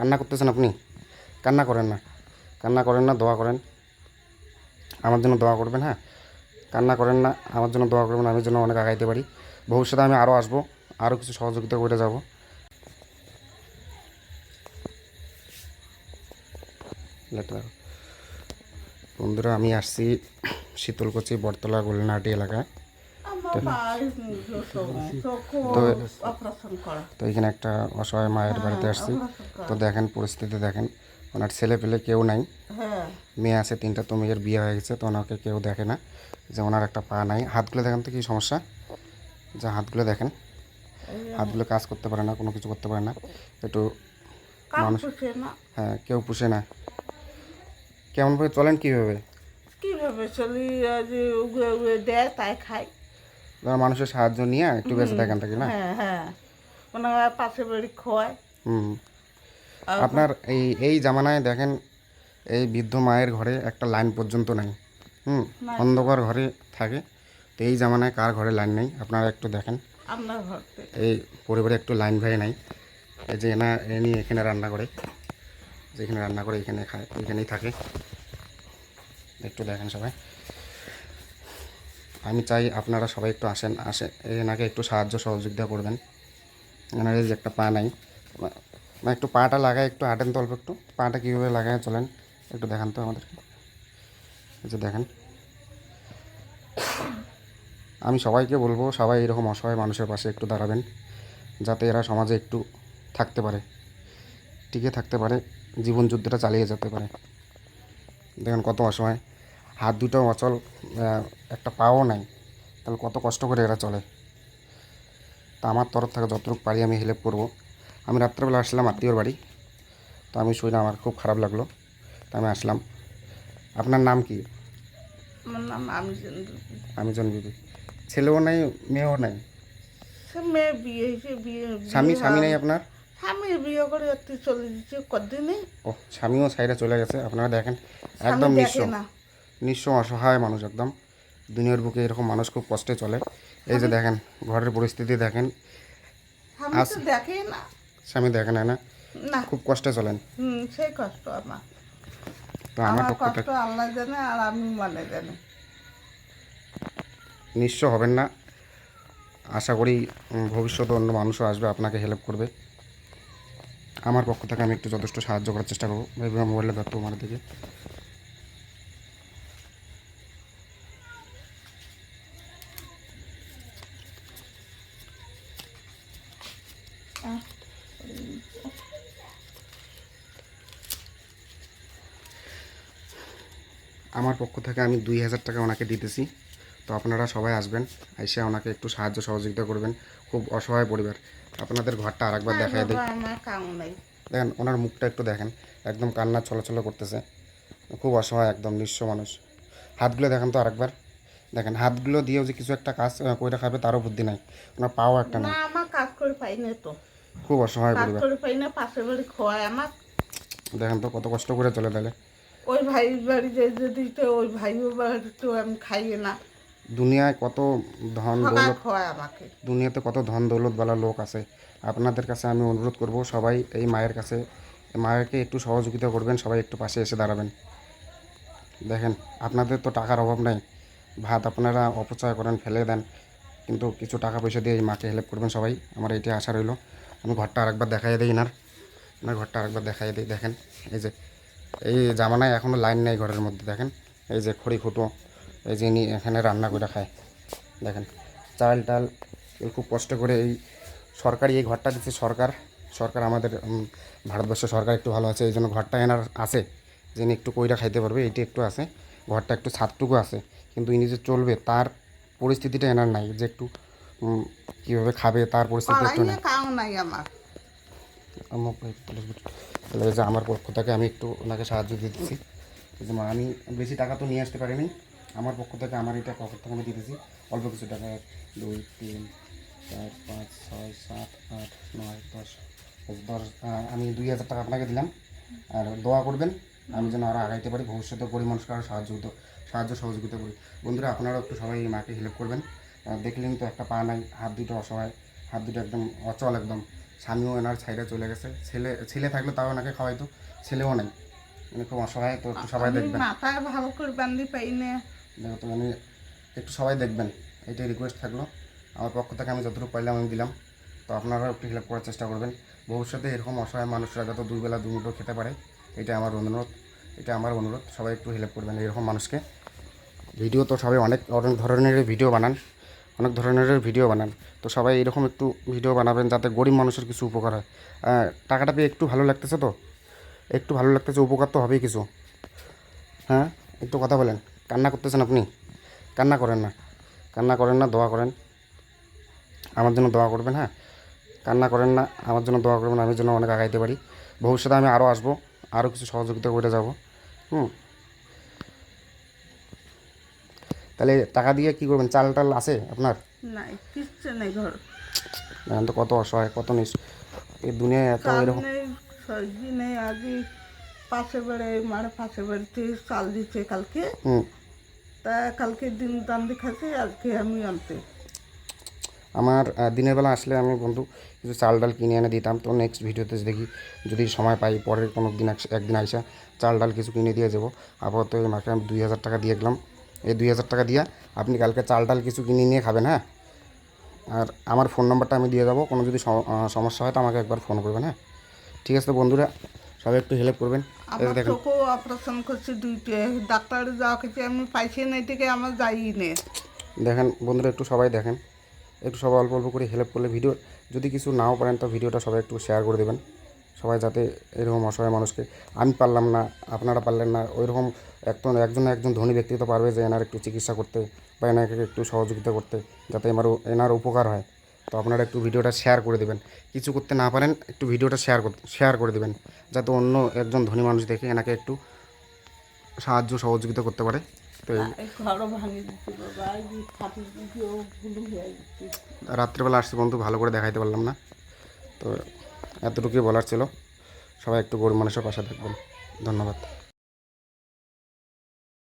কান্না করতেছেন আপনি? কান্না করেন না, কান্না করেন না, দোয়া করেন, আমার জন্য দোয়া করবেন। হ্যাঁ, কান্না করেন না, আমার জন্য দোয়া করবেন, আমি যেন অনেক আগাইতে পারি। ভবিষ্যতে আমি আরও আসবো, আরও কিছু সহযোগিতা করে যাব। বন্ধুরা, আমি আসছি শীতলকুচি বটতলা গোলনাহাটি এলাকায়। তো তো এখানে একটা অসহায় মায়ের বাড়িতে আসছি। তো দেখেন পরিস্থিতি, দেখেন ওনার ছেলে পেলে কেউ নাই, মেয়ে আছে 3টা, তো মেয়ের বিয়ে হয়ে গেছে, তো ওনাকে কেউ দেখে না। যে ওনার একটা পা নাই, হাতগুলো দেখেন তো কী সমস্যা, যে হাতগুলো দেখেন, হাতগুলো কাজ করতে পারে না, কোনো কিছু করতে পারে না। একটু মানুষ, হ্যাঁ, কেউ পুষে না। কেমনভাবে চলেন, কীভাবে কিভাবে চলি? যে উগে উগে দেয় তাই খাই। মানুষের সাহায্য নিয়ে একটু বেঁচে থাকেন থাকি না? হ্যাঁ হ্যাঁ, ওনার পাশে বাড়ি খোয়ায়। হুম। আপনার এই এই জামানায় দেখেন, এই বৃদ্ধ মায়ের ঘরে একটা লাইন পর্যন্ত নাই। অন্ধকার ঘরে থাকে। তো এই জামানায় কার ঘরে লাইন নেই আপনারা একটু দেখেন। আপনার ঘরতে এই পরিবারে একটু লাইন ভাই নাই। এই যে এনি এখানে রান্না করে, যেখানে রান্না করে এখানে খায়, এখানেই থাকে। একটু দেখেন সবাই। আমি চাই আপনারা সবাই একটু এনাকে একটু সাহায্য সহযোগিতা করবেন। এনার এই যে একটা পা নাই, একটু পাটা লাগায়, একটু হাঁটেন তো অল্প, একটু পাটা কীভাবে লাগায় চলেন একটু দেখান তো আমাদেরকে। এই যে দেখেন, আমি সবাইকে বলবো, সবাই এরকম অসহায় মানুষের পাশে একটু দাঁড়াবেন, যাতে এরা সমাজে একটু থাকতে পারে, টিকে থাকতে পারে, জীবন যুদ্ধটা চালিয়ে যেতে পারে। দেখেন কত অসহায়, হাত দুটো অচল, একটা পাও নাই, তাহলে কত কষ্ট করে এরা চলে। তা আমার তরফ থেকে যতটুকু পারি আমি হেল্প করব। আমি রাত্রেবেলা আসলাম আত্মীয়র বাড়ি, তো আমি শুনে আমার খুব খারাপ লাগলো, তো আমি আসলাম। আপনার নাম কি? আমার নাম আমিজন বিবি। ছেলেও নাই, মেয়েও নাই? মেয়ে বিয়ে হয়েছে, স্বামী নাই আপনার? স্বামী বিয়ে করে চলে দিচ্ছে কদিনে। ও, স্বামীও সাইডে চলে গেছে। আপনারা দেখেন, স্বামী একদম দেখে না, নিঃস্ব অসহায় মানুষ একদম। দুনিয়ার বুকে এরকম মানুষ খুব কষ্টে চলে। এই যে দেখেন ঘরের পরিস্থিতি দেখেন। স্বামী তো দেখে না। স্বামী দেখে না? না, খুব কষ্টে চলেন। সেই কষ্ট আমার। তো আমার পক্ষ কষ্ট থেকে আল্লাহ জানে আর আমি মানে জানি। নিঃস্ব হবেন না। আশা করি ভবিষ্যতে অন্য মানুষও আসবে, আপনাকে হেল্প করবে। আমার পক্ষ থেকে আমি একটু যথেষ্ট সাহায্য করার চেষ্টা করবো। এইভাবে মোবাইলে ধরতো আমার দিকে। আমার পক্ষ থেকে আমি 2000 টাকা ওনাকে দিতেছি। তো আপনারা সবাই আসবেন, এসে ওনাকে একটু সাহায্য সহযোগিতা করবেন। খুব অসহায় পরিবার। আপনাদের ঘরটা আরেকবার দেখাই দিই। দেখেন ওনার মুখটা একটু দেখেন, একদম কান্না ছলছল করতেছে। খুব অসহায়, একদম নিঃস্ব মানুষ। হাতগুলো দেখেন তো আরেকবার। দেখেন হাতগুলো দিয়েও যে কিছু একটা কাজ করে খাবে তারও বুদ্ধি নাই। ওনার পাও একটা না, নাই। আমার কাজ করে পাই না তো, খুব অসহায় কাজ পরিবার। করে পাই না, পাশের বাড়ি খোয়ায় আমার। দেখেন তো কত কষ্ট করে চলে তাহলে। ওই ভাই বাড়ি যদি ওই ভাইও বাড়িতেও আমি খাইয়ে না, দুনিয়ায় কত ধন সবাই দৌলত, খোয়ায় আমাকে। দুনিয়াতে কত ধন দৌলতওয়ালা লোক আছে। আপনাদের কাছে আমি অনুরোধ করব, সবাই এই মায়ের কাছে, মায়েরকে একটু সহযোগিতা করবেন, সবাই একটু পাশে এসে দাঁড়াবেন। দেখেন আপনাদের তো টাকার অভাব নাই, ভাত আপনারা অপচয় করেন, ফেলে দেন, কিন্তু কিছু টাকা পয়সা দিয়ে এই মাকে হেল্প করবেন সবাই। আমার এইটাই আশা রইল। আমি ঘরটা আরেকবার দেখাই দিই এনার ঘরটা আরেকবার দেখাই দিই। দেখেন এই যে, এই জামানায় এখনও লাইন নেই ঘরের মধ্যে। দেখেন এই যে খড়ি খুঁটো, এই যে ইনি এখানে রান্না করে খায়। দেখেন চাল টাল খুব কষ্ট করে এই সরকারি এই ঘরটা দিচ্ছে সরকার। সরকার আমাদের ভারতবর্ষ সরকার একটু ভালো আছে, এই জন্য ঘরটা এনার আছে, যে ইনি একটু কইরা খাইতে পারবে, এইটি একটু আছে। ঘরটা একটু ছাদটুকু আছে, কিন্তু ইনি যে চলবে তার পরিস্থিতিটা এনার নাই, যে একটু কীভাবে খাবে তার পরিস্থিতি একটু নেই। তাহলে এই যে আমার পক্ষ থেকে আমি একটু ওনাকে সাহায্য দিতেছি। এই যে আমি বেশি টাকা তো নিয়ে আসতে পারিনি, আমার পক্ষ থেকে আমার এটা পকেট থেকে আমি দিতেছি অল্প কিছু টাকা। 2 3 4 5 6 7 8 9 10 10, আমি 2000 টাকা আপনাকে দিলাম। আর দোয়া করবেন আমি যেন আরও আগাইতে পারি, ভবিষ্যতে গরিব মানুষকে আরও সাহায্য সহযোগিতা করি। বন্ধুরা আপনারাও একটু সবাই এই মাকে হেল্প করবেন। দেখলেন তো একটা পা নাই, হাত দুটো অসহায়, হাত দুটো একদম অচল, একদম স্বামীও এনার ছাইড়ে চলে গেছে, ছেলে থাকলে তাও এনাকে খাওয়াইতো, ছেলেও নেই, মানে খুব অসহায়। তো একটু সবাই আমি দেখবেন, মাথায় ভালো করে বান্ধি পাই না। দেখো তো মানে একটু সবাই দেখবেন, এইটাই রিকোয়েস্ট থাকলো আমার পক্ষ থেকে। আমি যতটুকু পাইলাম আমি দিলাম, তো আপনারাও একটু হেল্প করার চেষ্টা করবেন। ভবিষ্যতে এরকম অসহায় মানুষরা যাতে দুই বেলা দুমুঠো খেতে পারে, এটা আমার অনুরোধ, এটা আমার অনুরোধ। সবাই একটু হেল্প করবেন এরকম মানুষকে। ভিডিও তো সবাই অনেক অনেক ধরনের ভিডিও বানান, অনেক ধরনের ভিডিও বানান, তো সবাই এরকম একটু ভিডিও বানাবেন যাতে গরিব মানুষের কিছু উপকার হয়। টাকাটা পেয়ে একটু ভালো লাগতেছে, তো একটু ভালো লাগতেছে, উপকার তো হবেই কিছু। হ্যাঁ, একটু কথা বলেন। কান্না করতেছেন আপনি? কান্না করেন না, কান্না করেন না, দোয়া করেন, আমার জন্য দোয়া করবেন। হ্যাঁ, কান্না করেন না, আমার জন্য দোয়া করবেন, আমি যেন অনেক আগাইতে পারি। ভবিষ্যতে আমি আরও আসবো, আরও কিছু সহযোগিতা করে যাব। হুম, তাহলে টাকা দিয়ে কী করবেন? চাল টাল আছে আপনার? নাই, কিচ্ছু নেই ঘর। এখন তো কত অসহায়, কত এই দুনিয়ায় এত চাল এরকম। নেই, সবজি নেই। আজই পাশের বাড়ি মারা পাশের বাড়িতে চাল দিচ্ছে কালকে, হুম, তা কালকে দিন দাম দেখাচ্ছে, আজকে আমি আনতে। আমার দিনের বেলা আসলে আমি বন্ধু কিছু চাল ডাল কিনে এনে দিতাম। তো নেক্সট ভিডিওতে দেখি যদি সময় পাই, পরের কোনো দিন একদিন আইসা চাল ডাল কিছু কিনে দিয়ে যাবো। আপাতত এই মাকে আমি 2,000 টাকা দিয়ে গেলাম। এই 2,000 টাকা দিয়ে আপনি কালকে চাল ডাল কিছু কিনে নিয়ে খাবেন। হ্যাঁ, আর আমার ফোন নাম্বারটা আমি দিয়ে যাবো, কোনো যদি সমস্যা হয় তো আমাকে একবার ফোন করবেন। হ্যাঁ, ঠিক আছে তো বন্ধুরা, সবাই একটু হেল্প করবেন। এই যে আমার দেখেন, চোখও অপারেশন করছে দুইটে, ডাক্তার যাওয়া কিছু আমি পাইছি না, এদিকে আমার যাই নে। দেখেন বন্ধুরা, একটু সবাই দেখেন, একটু সবাই অল্প অল্প করে হেল্প করলে ভিডিও, যদি কিছু নাও পারেন তো ভিডিওটা সবাই একটু শেয়ার করে দেবেন। সবাই যাতে এরকম অসহায় মানুষকে, আমি পারলাম না, আপনারা পারলেন না, ওইরকম একজন না একজন ধনী ব্যক্তি তো পারবে যে এনার একটু চিকিৎসা করতে বা এনাকে একটু সহযোগিতা করতে, যাতে এনার উপকার হয়। তো আপনারা একটু ভিডিওটা শেয়ার করে দেবেন। কিছু করতে না পারেন, একটু ভিডিওটা শেয়ার করে দেবেন, যাতে অন্য একজন ধনী মানুষ দেখে এনাকে একটু সাহায্য সহযোগিতা করতে পারে। তো এই ঘরও ভাঙি দিচ্ছে বাবা, এই যে ফাটি দিচ্ছে, ওগুলো হয়ে যাচ্ছে। রাত্রেবেলা আসছি বন্ধু, ভালো করে দেখাইতে পারলাম না, তো এতটুকুই বলার ছিল। সবাই একটু গরিব মানুষের পাশে থাকবেন। ধন্যবাদ।